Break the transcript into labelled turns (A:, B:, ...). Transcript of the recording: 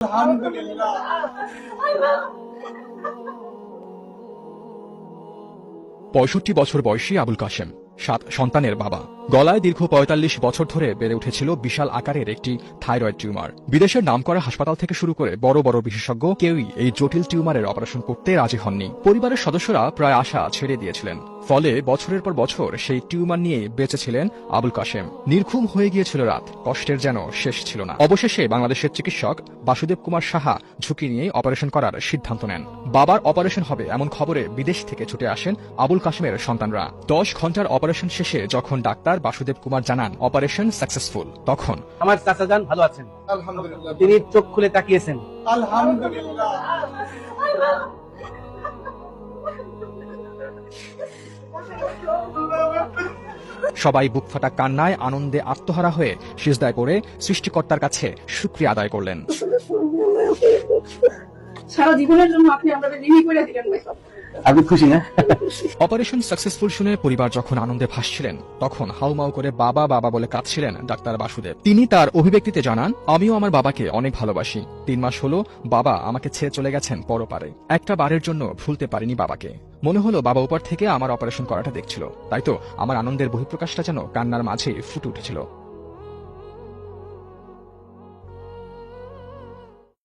A: আলহামদুলিল্লাহ।
B: ৬৫ বছর বয়সী আবুল কাশেম ৭ সন্তানের বাবা। গলায় দীর্ঘ ৪৫ বছর ধরে বেড়ে উঠেছিল বিশাল আকারের একটি থাইরয়েড টিউমার। বিদেশের নামকরা হাসপাতাল থেকে শুরু করে বড় বড় বিশেষজ্ঞ কেউই এই জটিল টিউমারের অপারেশন করতে রাজি হননি। পরিবারের সদস্যরা প্রায় আশা ছেড়ে দিয়েছিলেন। ফলে বছরের পর বছর সেই টিউমার নিয়ে বেঁচেছিলেন আবুল কাশেম। নির্ঘুম হয়ে গিয়েছিল রাত, কষ্টের যেন শেষ ছিল না। অবশেষে বাংলাদেশের চিকিৎসক বাসুদেব কুমার সাহা ঝুঁকি নিয়ে অপারেশন করার সিদ্ধান্ত নেন। বাবার অপারেশন হবে এমন খবরে বিদেশ থেকে ছুটে আসেন আবুল কাশেমের সন্তানরা। ১০ ঘন্টার অপারেশন শেষে যখন ডাক্তার বাসুদেব কুমার জানান অপারেশন সাকসেসফুল, তখন
C: আমার চাচা যান ভালো আছেন,
A: আলহামদুলিল্লাহ।
C: তিনি চোখ খুলে তাকিয়েছেন।
A: আলহামদুলিল্লাহ।
B: সবাই বুকফাটা কান্নায় আনন্দে আত্মহারা হয়ে সিজদায় পড়ে সৃষ্টিকর্তার কাছে শুকরিয়া আদায় করলেন।
D: সারা জীবনের জন্য আপনি আমাদের রিভিউ করে দিলেন ভাই।
C: আপনি খুশি না?
B: অপারেশন সাকসেসফুল শুনে পরিবার যখন আনন্দে ভাসছিলেন, তখন হাউমাউ করে বাবা বাবা বলে কাঁদছিলেন ডাক্তার বাসুদেব। তিনি তার অভিব্যক্তিতে জানান, আমিও আমার বাবাকে অনেক ভালোবাসি। ৩ মাস হলো বাবা আমাকে ছেড়ে চলে গেছেন পরপারে। একটা বারের জন্য ভুলতে পারিনি বাবাকে। মনে হলো বাবা উপর থেকে আমার অপারেশন করাটা দেখছিল, তাই তো আমার আনন্দের বহিঃপ্রকাশটা যেন কান্নার মাঝে ফুটে উঠেছিল।